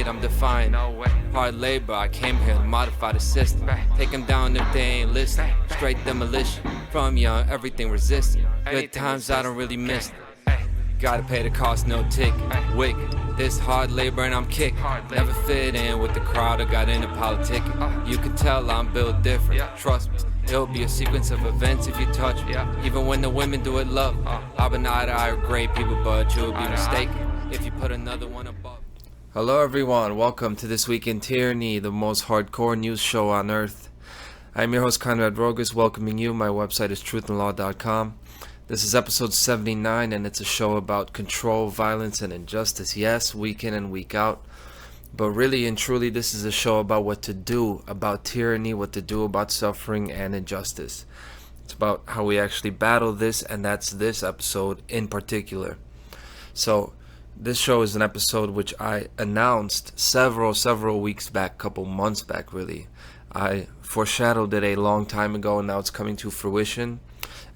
hate, I'm defying. Hard labor, I came here to modify the system. Take them down if they ain't listening. Straight demolition. From young, everything resistant. Good times I don't really miss. Gotta pay the cost, no tick. Wick, this hard labor and I'm kicked. Never fit in with the crowd or got into politics. You can tell I'm built different. Trust me, it'll be a sequence of events if you touch me. Even when the women do it love. I've been eye to eye with great people, but you'll be mistaken if you put another one above. Hello everyone, welcome to This Week in Tyranny, the most hardcore news show on earth. I'm your host Conrad Rogas, welcoming you. My website is truthandlaw.com. This is episode 79, and it's a show about control, violence, and injustice. Yes, week in and week out. But really and truly, this is a show about what to do about tyranny, what to do about suffering and injustice. It's about how we actually battle this, and that's this episode in particular. So, this show is an episode which I announced several weeks back, couple months back really. I foreshadowed it a long time ago, and now it's coming to fruition.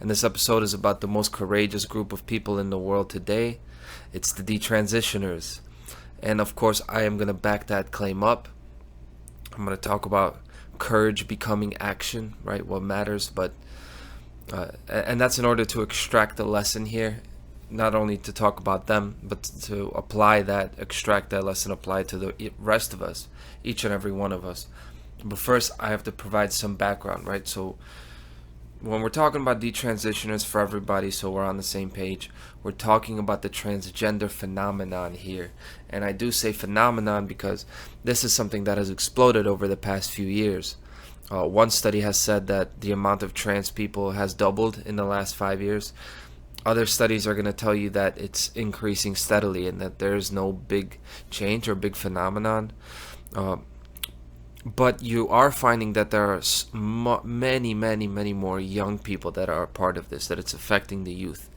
And this episode is about the most courageous group of people in the world today. It's the detransitioners. And of course, I am going to back that claim up. I'm going to talk about courage becoming action, right? What matters. And that's in order to extract the lesson here. Not only to talk about them, but to apply that, extract that lesson, apply it to the rest of us, each and every one of us. But first, I have to provide some background, right? So, when we're talking about detransitioners for everybody, so we're on the same page, we're talking about the transgender phenomenon here. And I do say phenomenon because this is something that has exploded over the past few years. One study has said that the amount of trans people has doubled in the last 5 years. Other studies are going to tell you that it's increasing steadily and that there's no big change or big phenomenon. But you are finding that there are many more young people that are a part of this, that it's affecting the youth.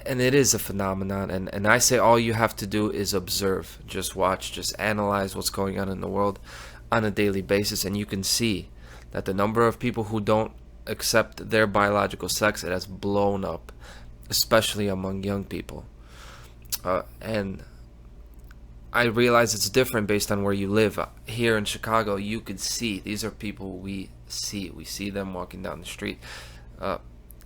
And it is a phenomenon. And I say all you have to do is observe, just watch, just analyze what's going on in the world on a daily basis. And you can see that the number of people who don't accept their biological sex, it has blown up, especially among young people. And I realize it's different based on where you live. Here in Chicago, you could see these are people we see them walking down the street.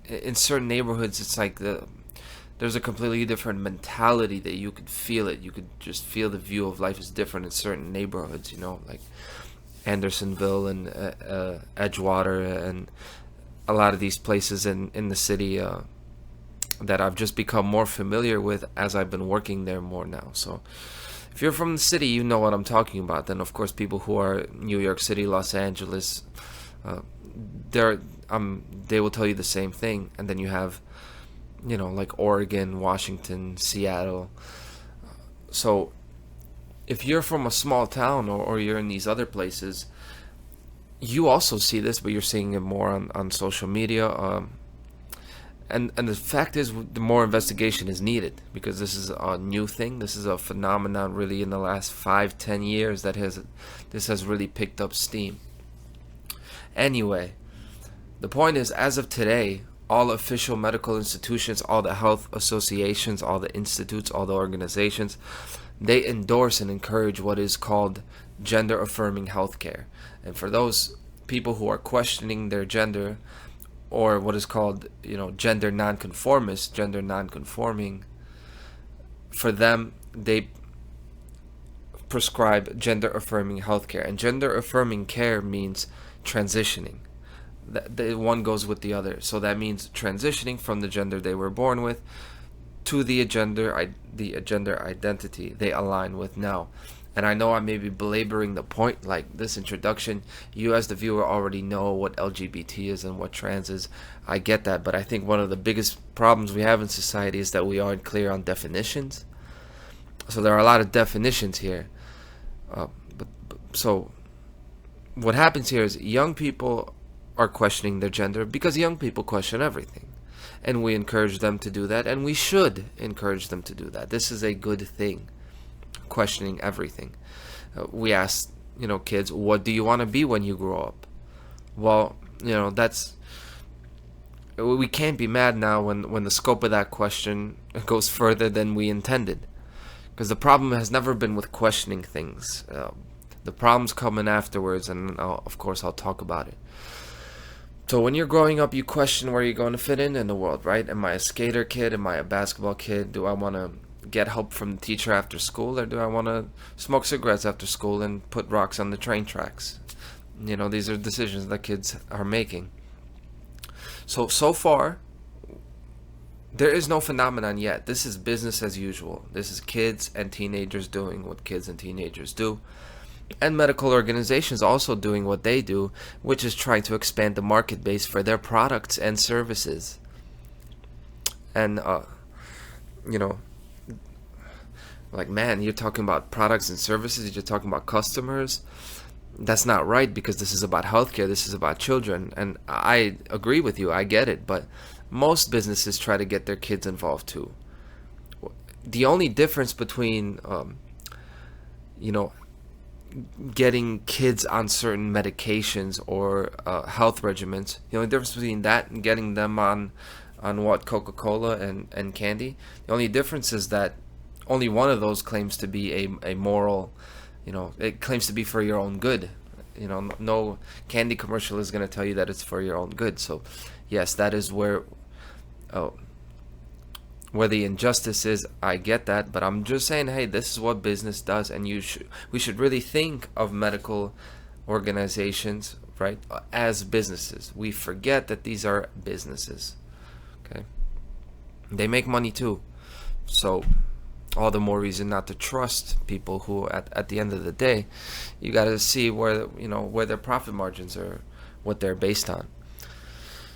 In certain neighborhoods, it's like there's a completely different mentality that you could feel it. You could just feel the view of life is different in certain neighborhoods, you know, like Andersonville and Edgewater and a lot of these places in the city that I've just become more familiar with as I've been working there more now. So if you're from the city, you know what I'm talking about. Then, of course, people who are New York City, Los Angeles, they will tell you the same thing. And then you have, you know, like Oregon, Washington, Seattle. So if you're from a small town or you're in these other places, you also see this, but you're seeing it more on social media. And the fact is, the more investigation is needed because this is a new thing. This is a phenomenon really in the last 5-10 years that this has really picked up steam. Anyway, the point is, as of today, all official medical institutions, all the health associations, all the institutes, all the organizations, they endorse and encourage what is called gender-affirming healthcare. And for those people who are questioning their gender, or what is called, you know, gender nonconformist, gender nonconforming, for them, they prescribe gender-affirming healthcare. And gender-affirming care means transitioning. The one goes with the other. So that means transitioning from the gender they were born with to the gender identity they align with now. And I know I may be belaboring the point, like this introduction, you as the viewer already know what LGBT is and what trans is. I get that, but I think one of the biggest problems we have in society is that we aren't clear on definitions. So there are a lot of definitions here. So what happens here is young people are questioning their gender because young people question everything. And we encourage them to do that, and we should encourage them to do that. This is a good thing. Questioning everything. We ask, you know, kids, what do you want to be when you grow up? Well, you know, we can't be mad now when the scope of that question goes further than we intended. Because the problem has never been with questioning things. The problems come in afterwards, and of course I'll talk about it. So when you're growing up, you question where you're going to fit in the world, right? Am I a skater kid? Am I a basketball kid? Do I want to get help from the teacher after school, or do I want to smoke cigarettes after school and put rocks on the train tracks? You know, these are decisions that kids are making. So far, there is no phenomenon yet. This is business as usual. This is kids and teenagers doing what kids and teenagers do. And medical organizations also doing what they do, which is trying to expand the market base for their products and services. And, you know, like, man, you're talking about products and services, you're talking about customers. That's not right, because this is about healthcare, this is about children. And I agree with you, I get it, but most businesses try to get their kids involved too. The only difference between, you know, getting kids on certain medications or health regimens, the only difference between that and getting them on what, Coca-Cola and candy, the only difference is that only one of those claims to be a moral, you know, it claims to be for your own good. You know, no candy commercial is going to tell you that it's for your own good. So yes, that is where the injustice is. I get that, but I'm just saying, hey, this is what business does, and we should really think of medical organizations, right, as businesses. We forget that these are businesses. Okay, they make money too, so all the more reason not to trust people who, at the end of the day, you got to see where their profit margins are, what they're based on.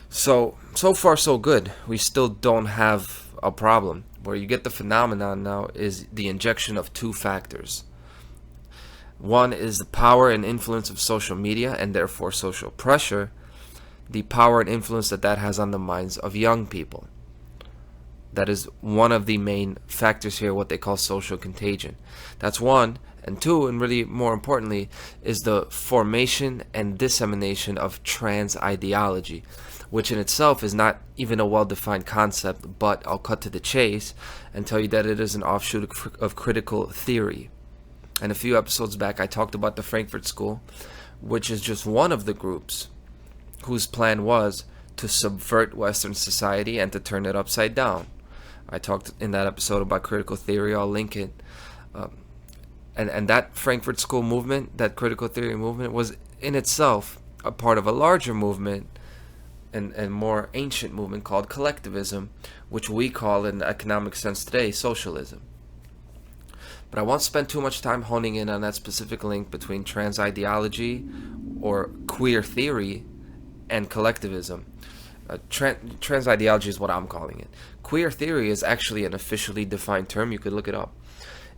So far so good. We still don't have a problem. Where you get the phenomenon now is the injection of two factors. One is the power and influence of social media, and therefore social pressure, the power and influence that has on the minds of young people. That is one of the main factors here, what they call social contagion. That's one. And two, and really more importantly, is the formation and dissemination of trans ideology, which in itself is not even a well-defined concept, but I'll cut to the chase and tell you that it is an offshoot of critical theory. And a few episodes back, I talked about the Frankfurt School, which is just one of the groups whose plan was to subvert Western society and to turn it upside down. I talked in that episode about critical theory. I'll link it. And that Frankfurt School movement, that critical theory movement, was in itself a part of a larger movement and more ancient movement called collectivism, which we call in the economic sense today socialism. But I won't spend too much time honing in on that specific link between trans ideology or queer theory and collectivism. Trans ideology is what I'm calling it. Queer theory is actually an officially defined term. You could look it up.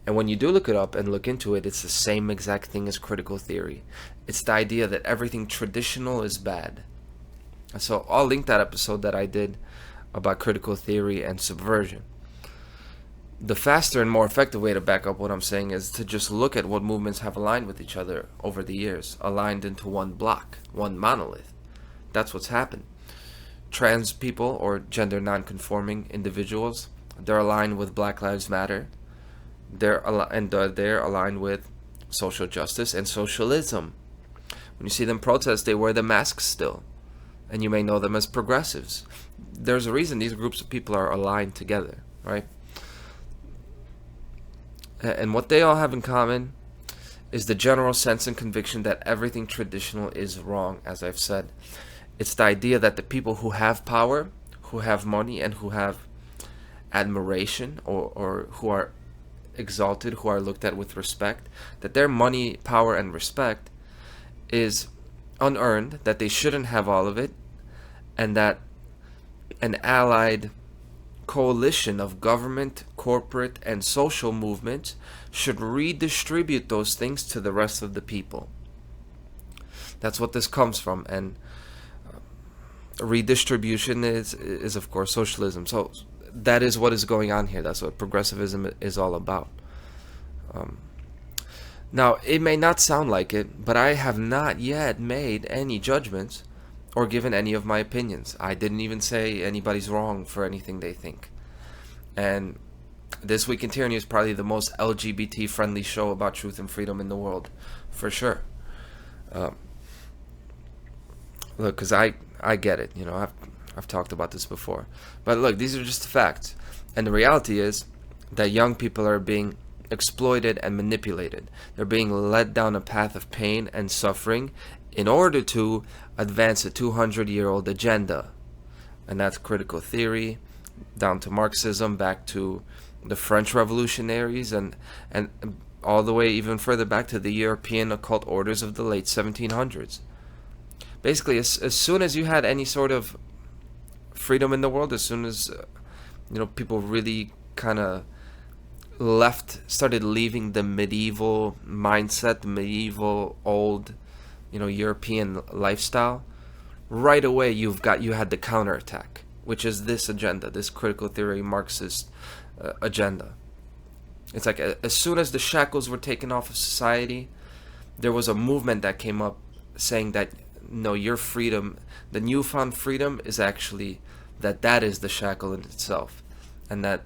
And when you do look it up and look into it, it's the same exact thing as critical theory. It's the idea that everything traditional is bad. So I'll link that episode that I did about critical theory and subversion. The faster and more effective way to back up what I'm saying is to just look at what movements have aligned with each other over the years, aligned into one block, one monolith. That's what's happened. Trans people or gender non-conforming individuals, they're aligned with Black Lives Matter. They're aligned with social justice and socialism. When you see them protest, they wear the masks still, and you may know them as progressives. There's a reason these groups of people are aligned together, right? And what they all have in common is the general sense and conviction that everything traditional is wrong, as I've said. It's the idea that the people who have power, who have money, and who have admiration, or who are exalted, who are looked at with respect, that their money, power, and respect is unearned, that they shouldn't have all of it, and that an allied coalition of government, corporate, and social movements should redistribute those things to the rest of the people. That's what this comes from, and redistribution is of course socialism. So that is what is going on here. That's what progressivism is all about. Now, it may not sound like it, but I have not yet made any judgments or given any of my opinions. I didn't even say anybody's wrong for anything they think. And This Week in Tyranny is probably the most LGBT friendly show about truth and freedom in the world, for sure. Um, Look, because I get it. I've talked about this before, but look, these are just the facts, and the reality is that young people are being exploited and manipulated. They're being led down a path of pain and suffering in order to advance a 200-year-old agenda, and that's critical theory, down to Marxism, back to the French revolutionaries, and all the way even further back to the European occult orders of the late 1700s. Basically, as soon as you had any sort of freedom in the world, as soon as people really kind of started leaving the medieval mindset, the medieval old European lifestyle, right away you had the counterattack, which is this agenda, this critical theory Marxist agenda. It's like as soon as the shackles were taken off of society, there was a movement that came up saying that no, your freedom, the newfound freedom, is actually that is the shackle in itself, and that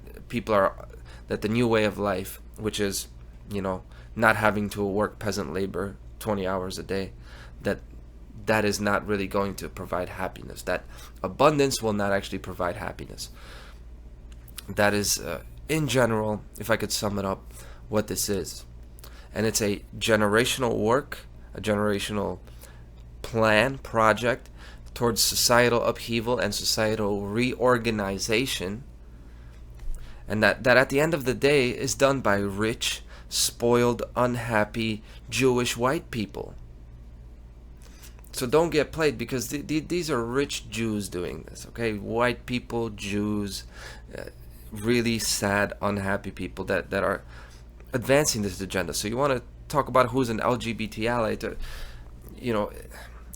that the new way of life, which is not having to work peasant labor 20 hours a day, that is not really going to provide happiness. That abundance will not actually provide happiness. That is, in general, if I could sum it up, what this is. And it's a generational work, a generational project towards societal upheaval and societal reorganization, and that at the end of the day is done by rich, spoiled, unhappy Jewish white people. So don't get played, because these are rich Jews doing this, okay? White people, Jews, really sad, unhappy people that are advancing this agenda. So you want to talk about who's an LGBT ally,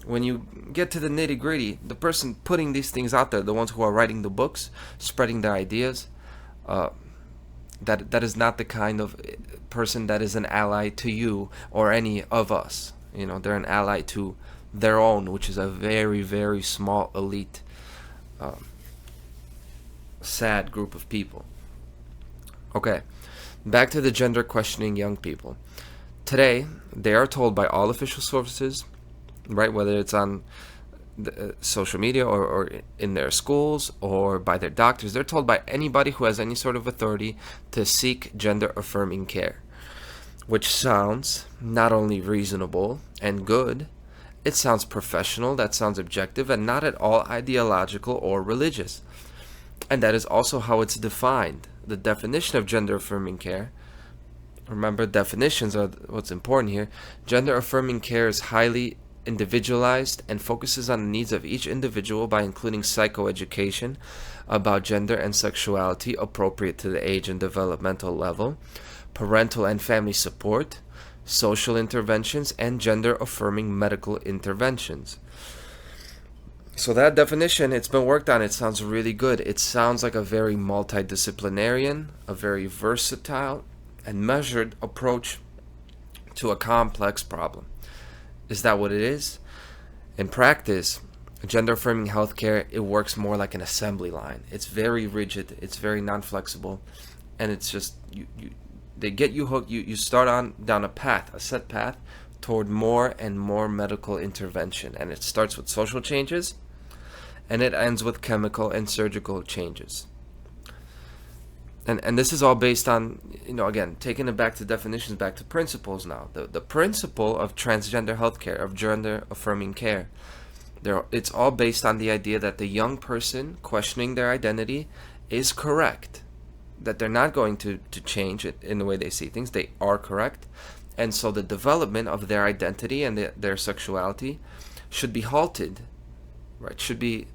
when you get to the nitty gritty, the person putting these things out there, the ones who are writing the books, spreading their ideas, that is not the kind of person that is an ally to you or any of us. They're an ally to their own, which is a very, very small elite, sad group of people. Okay, back to the gender questioning young people. Today, they are told by all official sources, right, whether it's on the, social media or in their schools or by their doctors, they're told by anybody who has any sort of authority to seek gender affirming care, which sounds not only reasonable and good, it sounds professional, that sounds objective, and not at all ideological or religious. And that is also how it's defined. The definition of gender affirming care, remember, definitions are what's important here. Gender affirming care is highly individualized and focuses on the needs of each individual by including psychoeducation about gender and sexuality appropriate to the age and developmental level, parental and family support, social interventions, and gender affirming medical interventions. So that definition, it's been worked on. It sounds really good. It sounds like a very multidisciplinarian, a very versatile and measured approach to a complex problem. Is that what it is? In practice, gender affirming healthcare, it works more like an assembly line. It's very rigid, it's very non-flexible, and it's just they get you hooked. You start on down a set path toward more and more medical intervention, and it starts with social changes and it ends with chemical and surgical changes. And this is all based on, again, taking it back to definitions, back to principles now. The principle of transgender healthcare, of gender affirming care, it's all based on the idea that the young person questioning their identity is correct. That they're not going to change it in the way they see things. They are correct. And so the development of their identity and their sexuality should be halted, right? Should be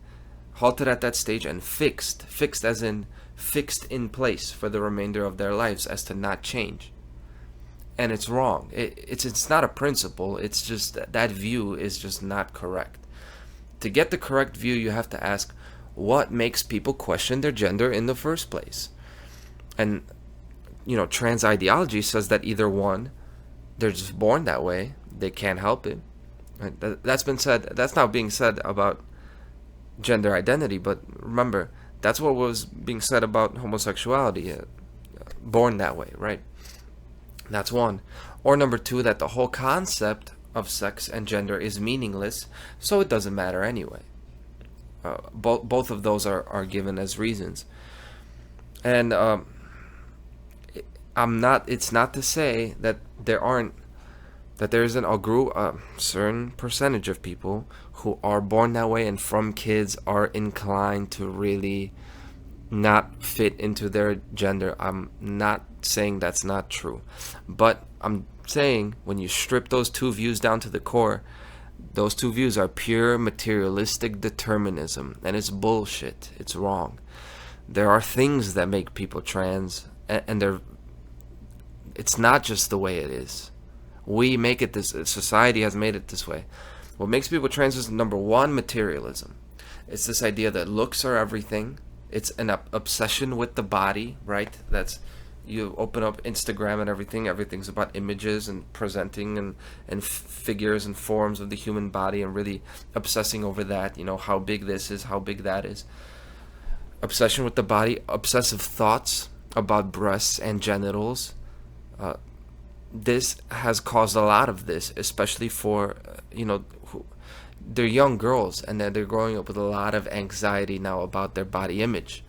halted at that stage and fixed as in fixed in place for the remainder of their lives as to not change. And it's wrong. It's not a principle. It's just that view is just not correct. To get the correct view, you have to ask, what makes people question their gender in the first place? And trans ideology says that either one, they're just born that way, they can't help it. Right? That's been said. That's not being said about gender identity, but remember, that's what was being said about homosexuality. born that way, right? That's one. Or number two, that the whole concept of sex and gender is meaningless, so it doesn't matter anyway. Both of those are given as reasons. And it's not to say that there isn't a certain percentage of people who are born that way and from kids are inclined to really not fit into their gender. I'm not saying that's not true, but I'm saying when you strip those two views down to the core, those two views are pure materialistic determinism, and it's bullshit. It's wrong. There are things that make people trans, and it's not just the way it is. We make it this. Society has made it this way. What makes people trans is, number one, materialism. It's this idea that looks are everything. It's an obsession with the body, right? You open up Instagram and everything's about images and presenting and figures and forms of the human body, and really obsessing over that, how big this is, how big that is. Obsession with the body, obsessive thoughts about breasts and genitals. This has caused a lot of this, especially for, they're young girls, and they're growing up with a lot of anxiety now about their body image.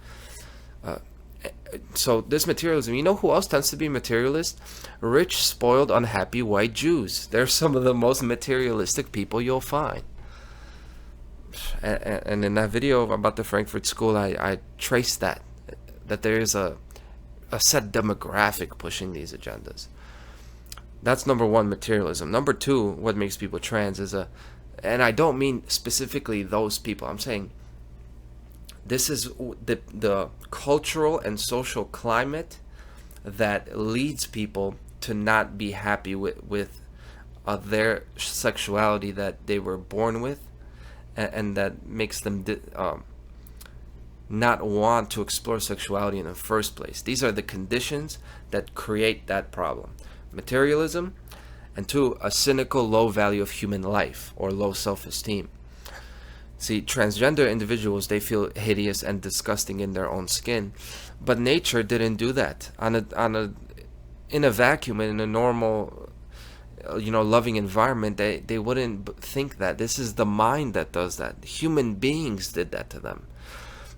So this materialism, who else tends to be materialist? Rich, spoiled, unhappy white Jews. They're some of the most materialistic people you'll find. And in that video about the Frankfurt School, I traced that there is a set demographic pushing these agendas. That's number one, materialism. Number two, what makes people trans is and I don't mean specifically those people. I'm saying this is the cultural and social climate that leads people to not be happy with their sexuality that they were born with, and that makes them not want to explore sexuality in the first place. These are the conditions that create that problem. Materialism, and two, a cynical low value of human life, or low self-esteem. See, transgender individuals, they feel hideous and disgusting in their own skin, but nature didn't do that. In a vacuum, in a normal, loving environment, they wouldn't think that. This is the mind that does that. Human beings did that to them.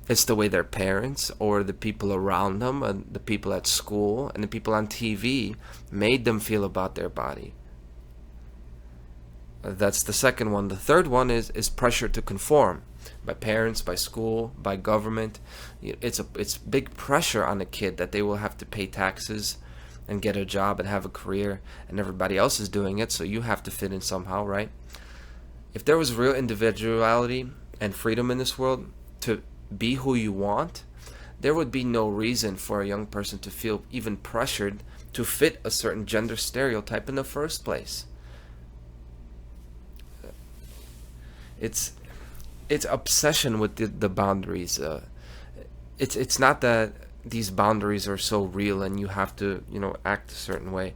It's the way their parents or the people around them, and the people at school and the people on TV made them feel about their body. That's the second one. The third one is pressure to conform by parents, by school, by government. It's big pressure on a kid that they will have to pay taxes and get a job and have a career, and everybody else is doing it, so you have to fit in somehow, right? If there was real individuality and freedom in this world to be who you want, there would be no reason for a young person to feel even pressured to fit a certain gender stereotype in the first place. It's obsession with the boundaries. It's not that these boundaries are so real and you have to act a certain way.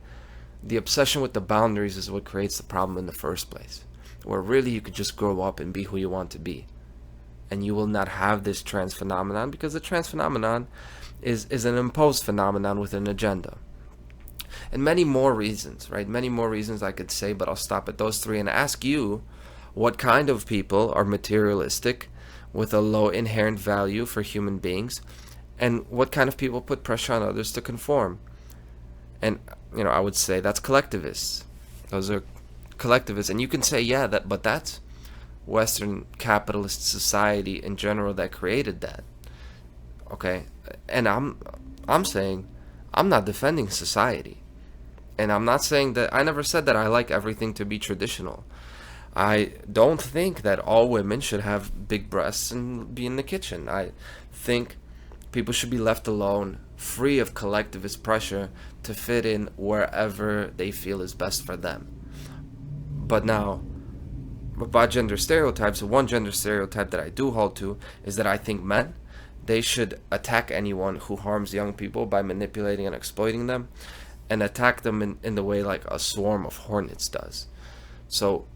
The obsession with the boundaries is what creates the problem in the first place, where really you could just grow up and be who you want to be, and you will not have this trans phenomenon, because the trans phenomenon is an imposed phenomenon with an agenda. And many more reasons, right? Many more reasons I could say, but I'll stop at those three and ask you, what kind of people are materialistic with a low inherent value for human beings, and what kind of people put pressure on others to conform? And I would say that's collectivists. Those are collectivists, and you can say, yeah, but that's Western capitalist society in general that created that. Okay, and I'm saying I'm not defending society, and I'm not saying that. I never said that I like everything to be traditional. I don't think that all women should have big breasts and be in the kitchen. I think people should be left alone, free of collectivist pressure to fit in wherever they feel is best for them. But now, about gender stereotypes, one gender stereotype that I do hold to is that I think men, they should attack anyone who harms young people by manipulating and exploiting them, and attack them in the way like a swarm of hornets does. So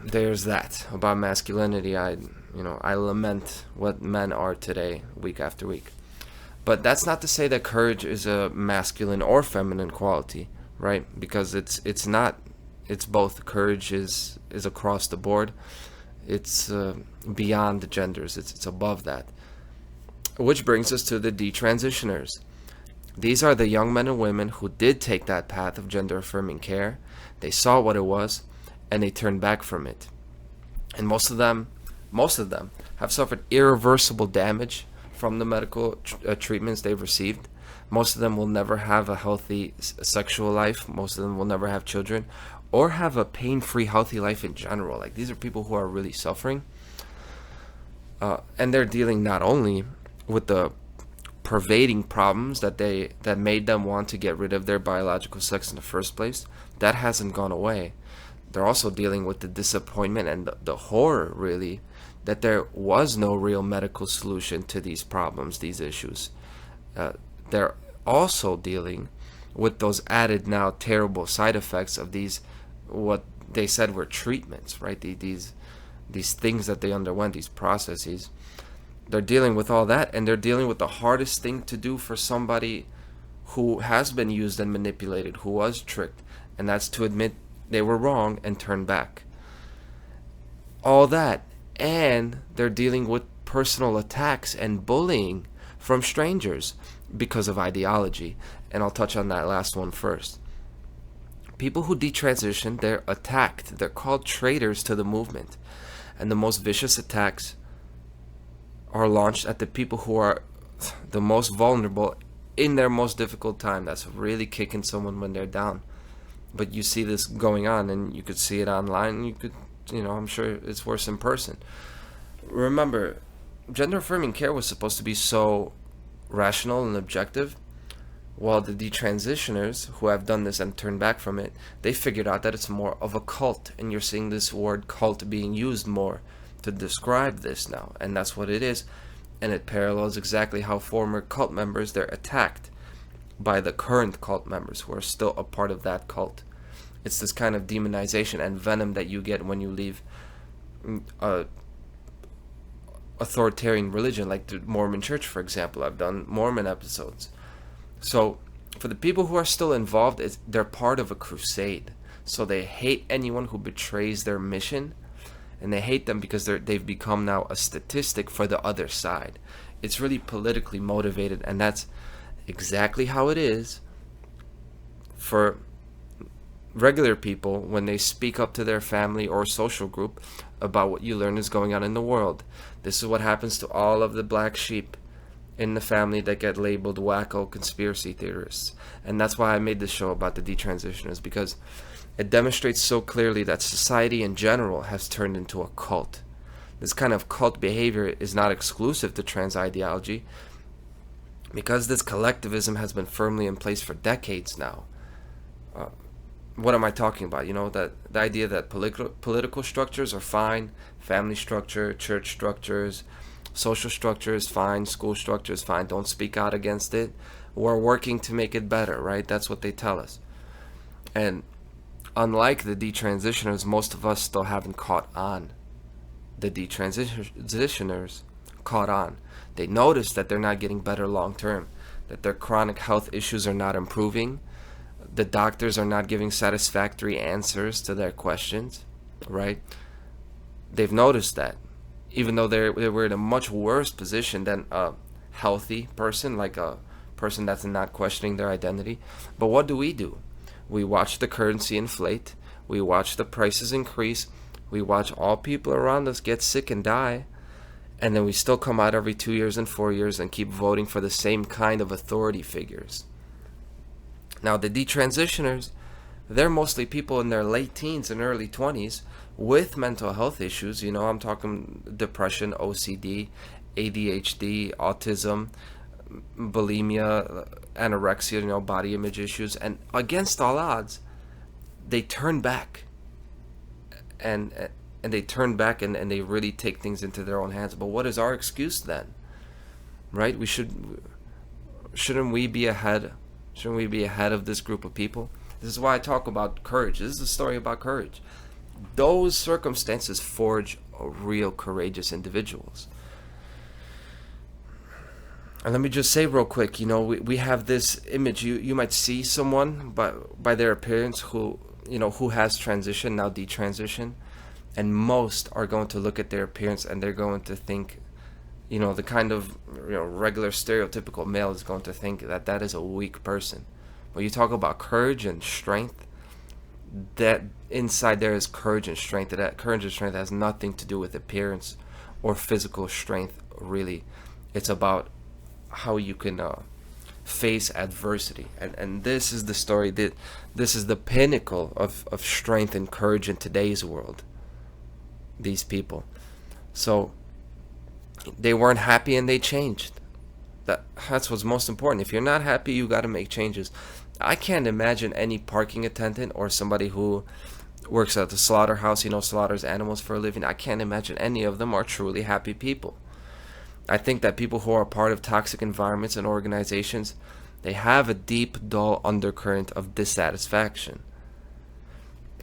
there's that about masculinity. I lament what men are today, week after week. But that's not to say that courage is a masculine or feminine quality, right? Because it's not. It's both. Courage is across the board. It's beyond the genders. It's above that. Which brings us to the detransitioners. These are the young men and women who did take that path of gender affirming care. They saw what it was, and they turned back from it. And most of them have suffered irreversible damage from the medical treatments they've received. Most of them will never have a healthy sexual life. Most of them will never have children or have a pain-free, healthy life in general. Like, these are people who are really suffering. And they're dealing not only with the pervading problems that made them want to get rid of their biological sex in the first place. That hasn't gone away. They're also dealing with the disappointment and the horror, really, that there was no real medical solution to these problems, these issues. They're also dealing with those added now terrible side effects of these, what they said were treatments, right? These things that they underwent, these processes. They're dealing with all that, and they're dealing with the hardest thing to do for somebody who has been used and manipulated, who was tricked, and that's to admit they were wrong and turn back. All that, and they're dealing with personal attacks and bullying from strangers because of ideology, and I'll touch on that last one first. People who detransition, they're attacked. They're called traitors to the movement, and the most vicious attacks are launched at the people who are the most vulnerable in their most difficult time. That's really kicking someone when they're down. But you see this going on, and you could see it online. You could, I'm sure it's worse in person. Remember, gender affirming care was supposed to be so rational and objective. While the detransitioners who have done this and turned back from it, they figured out that it's more of a cult, and you're seeing this word cult being used more to describe this now, and that's what it is. And it parallels exactly how former cult members, they're attacked by the current cult members who are still a part of that cult. It's this kind of demonization and venom that you get when you leave authoritarian religion, like the Mormon Church, for example. I've done Mormon episodes. So for the people who are still involved, they're part of a crusade. So they hate anyone who betrays their mission, and they hate them because they've become now a statistic for the other side. It's really politically motivated, and that's exactly how it is for regular people when they speak up to their family or social group about what you learn is going on in the world. This is what happens to all of the black sheep in the family that get labeled wacko conspiracy theorists. And that's why I made this show about the detransitioners, because it demonstrates so clearly that society in general has turned into a cult. This kind of cult behavior is not exclusive to trans ideology, because this collectivism has been firmly in place for decades now. What am I talking about? That the idea that political structures are fine, family structure, church structures, social structure is fine, school structure is fine, don't speak out against it. We're working to make it better, right? That's what they tell us. And unlike the detransitioners, most of us still haven't caught on. The detransitioners caught on. They notice that they're not getting better long term, that their chronic health issues are not improving. The doctors are not giving satisfactory answers to their questions, right? They've noticed that, even though they were in a much worse position than a healthy person, like a person that's not questioning their identity. But what do? We watch the currency inflate. We watch the prices increase. We watch all people around us get sick and die. And then we still come out every 2 years and 4 years and keep voting for the same kind of authority figures. Now, the detransitioners, they're mostly people in their late teens and early 20s with mental health issues. I'm talking depression, OCD, ADHD, autism, bulimia, anorexia, body image issues. And against all odds, they turn back. And they turn back and they really take things into their own hands. But what is our excuse then? Right? Shouldn't we be ahead? Shouldn't we be ahead of this group of people? This is why I talk about courage. This is a story about courage. Those circumstances forge real courageous individuals. And let me just say real quick, we have this image. You might see someone by their appearance who has transition, now detransition, and most are going to look at their appearance and they're going to think, the kind of regular stereotypical male is going to think that is a weak person. When you talk about courage and strength, that inside there is courage and strength. That courage and strength has nothing to do with appearance or physical strength, really. It's about how you can face adversity. And this is the story, that this is the pinnacle of strength and courage in today's world. These people. So they weren't happy and they changed. That's what's most important. If you're not happy, you got to make changes. I can't imagine any parking attendant or somebody who works at the slaughterhouse, slaughters animals for a living. I can't imagine any of them are truly happy people. I think that people who are part of toxic environments and organizations, they have a deep, dull undercurrent of dissatisfaction.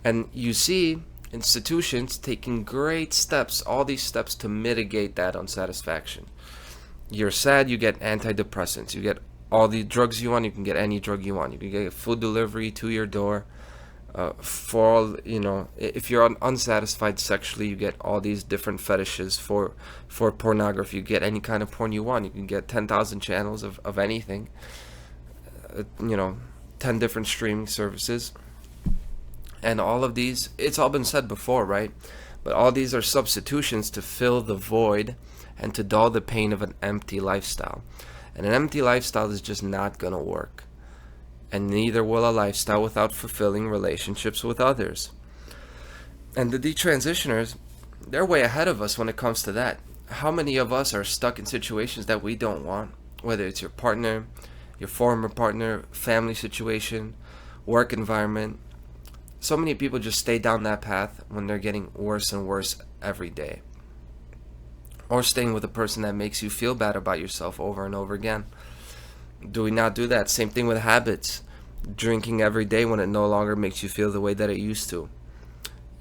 And you see institutions taking great steps, all these steps to mitigate that unsatisfaction. You're sad, you get antidepressants. You get all the drugs you want, you can get any drug you want. You can get food delivery to your door. For all, if you're unsatisfied sexually, you get all these different fetishes. For pornography, you get any kind of porn you want. You can get 10,000 channels of anything, 10 different streaming services. And all of these, it's all been said before, right? But all these are substitutions to fill the void and to dull the pain of an empty lifestyle. And an empty lifestyle is just not going to work. And neither will a lifestyle without fulfilling relationships with others. And the detransitioners, they're way ahead of us when it comes to that. How many of us are stuck in situations that we don't want? Whether it's your partner, your former partner, family situation, work environment. So many people just stay down that path when they're getting worse and worse every day. Or staying with a person that makes you feel bad about yourself over and over again. Do we not do that? Same thing with habits. Drinking every day when it no longer makes you feel the way that it used to.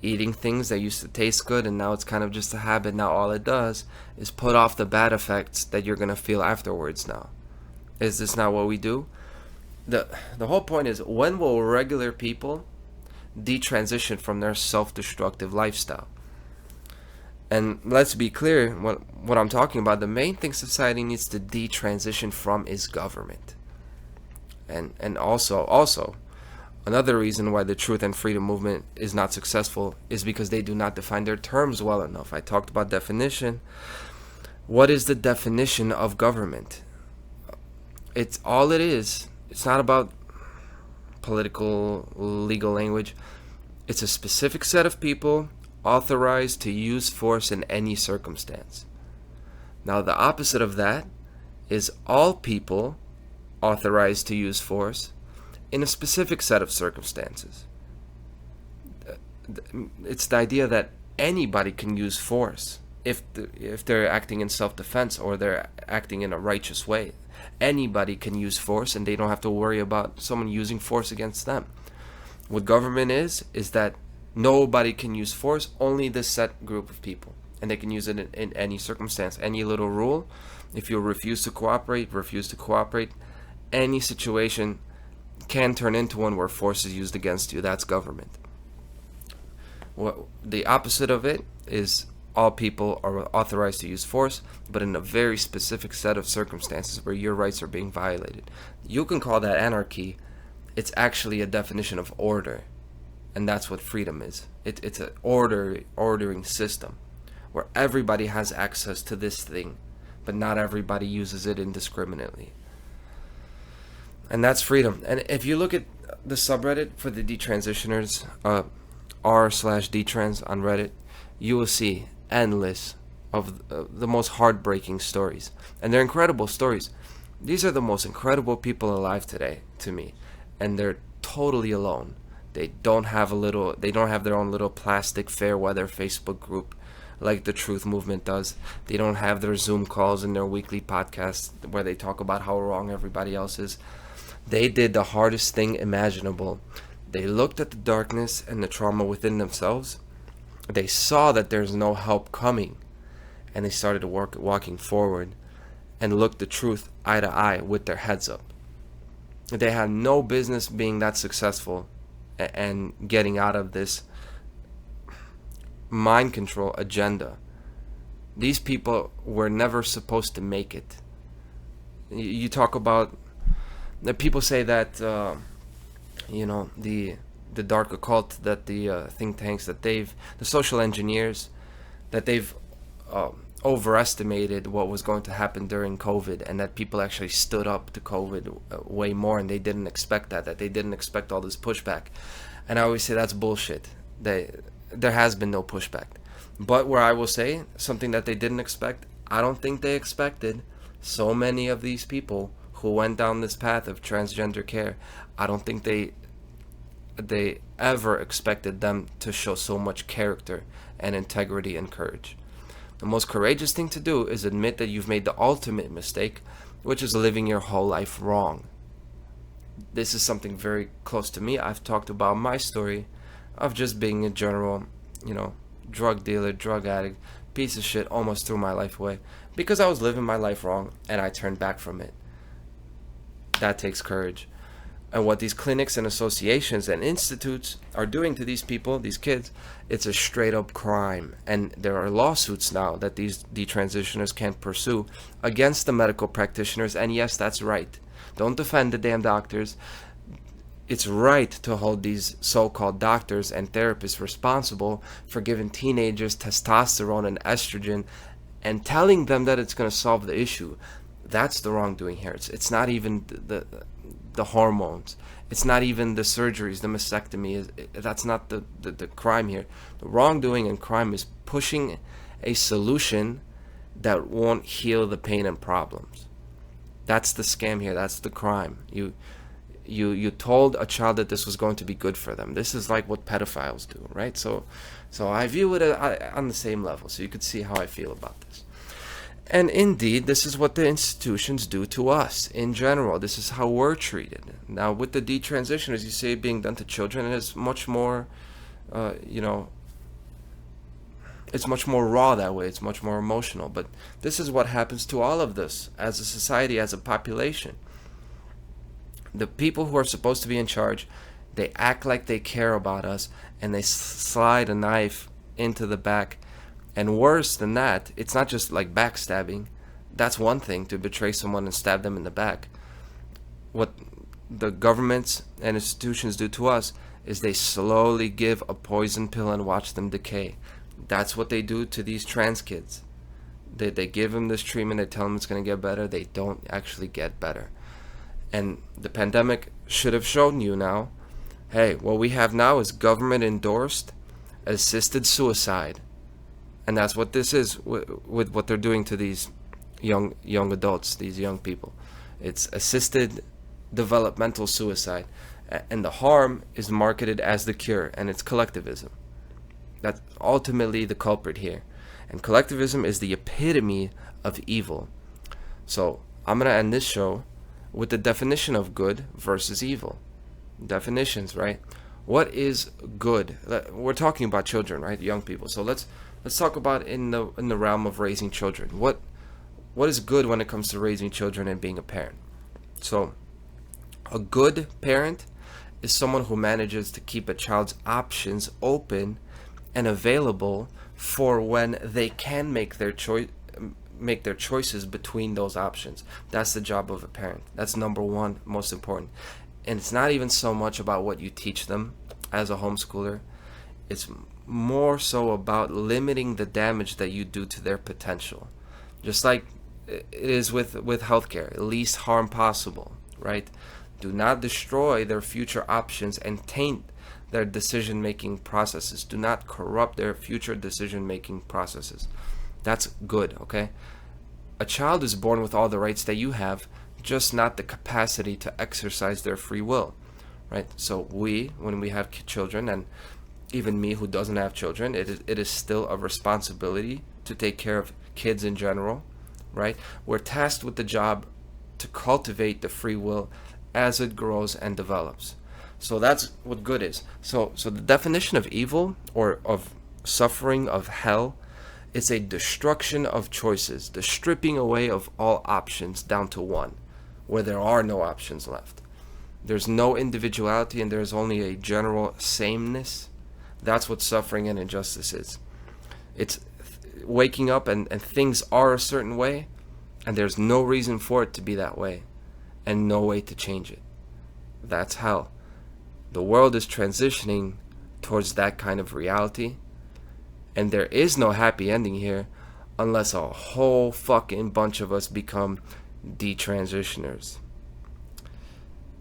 Eating things that used to taste good and now it's kind of just a habit. Now all it does is put off the bad effects that you're going to feel afterwards now. Is this not what we do? The whole point is, when will regular people detransition from their self-destructive lifestyle? And let's be clear, what I'm talking about, the main thing society needs to detransition from is government. And also, another reason why the truth and freedom movement is not successful is because they do not define their terms well enough. I talked about definition. What is the definition of government? It's all it is. It's not about political, legal language. It's a specific set of people authorized to use force in any circumstance. Now, the opposite of that is all people authorized to use force in a specific set of circumstances. It's the idea that anybody can use force if they're acting in self-defense or they're acting in a righteous way. Anybody can use force and they don't have to worry about someone using force against them. What government is that nobody can use force, only this set group of people. And they can use it in any circumstance, any little rule. If you refuse to cooperate, any situation can turn into one where force is used against you. That's government. The opposite of it is all people are authorized to use force, but in a very specific set of circumstances where your rights are being violated. You can call that anarchy. It's actually a definition of order. And that's what freedom is. It's an ordering system where everybody has access to this thing, but not everybody uses it indiscriminately. And that's freedom. And if you look at the subreddit for the detransitioners, r/detrans on Reddit, you will see endless of the most heartbreaking stories. And they're incredible stories. These are the most incredible people alive today to me. And they're totally alone. They don't have their own little plastic fair weather Facebook group like the Truth Movement does. They don't have their Zoom calls and their weekly podcasts where they talk about how wrong everybody else is. They did the hardest thing imaginable. They looked at the darkness and the trauma within themselves. They saw that there's no help coming, and they started walking forward. and look the truth eye to eye with their heads up. They have no business being that successful and getting out of this mind control agenda. These people were never supposed to make it. You talk about, the people say that the dark occult, that the think tanks, that the social engineers, that they've overestimated what was going to happen during COVID, and that people actually stood up to COVID way more, and they didn't expect that they didn't expect all this pushback. And I always say that's bullshit. There has been no pushback. But where I will say something that they didn't expect, I don't think they expected so many of these people who went down this path of transgender care. I don't think they ever expected them to show so much character and integrity and courage. The most courageous thing to do is admit that you've made the ultimate mistake, which is living your whole life wrong. This is something very close to me. I've talked about my story of just being a general, drug dealer, drug addict, piece of shit, almost threw my life away because I was living my life wrong and I turned back from it. That takes courage. And what these clinics and associations and institutes are doing to these people, these kids, it's a straight up crime. And there are lawsuits now that these detransitioners can't pursue against the medical practitioners. And yes, that's right. Don't defend the damn doctors. It's right to hold these so-called doctors and therapists responsible for giving teenagers testosterone and estrogen and telling them that it's going to solve the issue. That's the wrongdoing here. It's not even the hormones. It's not even the surgeries, the mastectomy. That's not the crime here. The wrongdoing and crime is pushing a solution that won't heal the pain and problems. That's the scam here. That's the crime. You told a child that this was going to be good for them. This is like what pedophiles do, right? So I view it on the same level, so you could see how I feel about this. And indeed, this is what the institutions do to us in general. This is how we're treated. Now, with the detransition, as you say, being done to children, it is much more, it's much more raw that way. It's much more emotional. But this is what happens to all of this as a society, as a population. The people who are supposed to be in charge, they act like they care about us, and they slide a knife into the back. And worse than that, it's not just like backstabbing. That's one thing, to betray someone and stab them in the back. What the governments and institutions do to us is they slowly give a poison pill and watch them decay. That's what they do to these trans kids. They give them this treatment, they tell them it's going to get better. They don't actually get better. And the pandemic should have shown you now, hey, what we have now is government-endorsed assisted suicide. And that's what this is with what they're doing to these young adults, these young people. It's assisted developmental suicide. And the harm is marketed as the cure, and it's collectivism. That's ultimately the culprit here. And collectivism is the epitome of evil. So I'm going to end this show with the definition of good versus evil. Definitions, right? What is good? We're talking about children, right? Young people. So let's talk about in the realm of raising children. What is good when it comes to raising children and being a parent? So a good parent is someone who manages to keep a child's options open and available for when they can make their choices between those options. That's the job of a parent. That's number one, most important. And it's not even so much about what you teach them as a homeschooler. It's more so about limiting the damage that you do to their potential. Just like it is with healthcare, least harm possible, right? Do not destroy their future options and taint their decision-making processes. Do not corrupt their future decision-making processes. That's good, okay? A child is born with all the rights that you have, just not the capacity to exercise their free will, right? So when we have children, and even me who doesn't have children, it is still a responsibility to take care of kids in general, right? We're tasked with the job to cultivate the free will as it grows and develops. So that's what good is. So the definition of evil, or of suffering, of hell, It's a destruction of choices, the stripping away of all options down to one, where there are no options left. There's no individuality and there's only a general sameness. That's what suffering and injustice is. It's waking up and things are a certain way, and there's no reason for it to be that way, and no way to change it. That's hell. The world is transitioning towards that kind of reality, and there is no happy ending here unless a whole fucking bunch of us become detransitioners.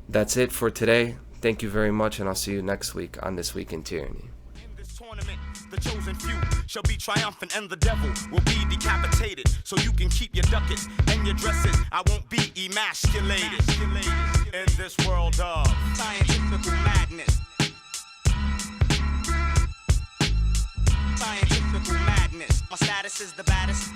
That's it for today. Thank you very much, and I'll see you next week on This Week in Tyranny. In this tournament, the chosen few shall be triumphant and the devil will be decapitated. So you can keep your ducats and your dresses. I won't be emasculated. In this world of scientific madness. Scientific madness. My status is the baddest.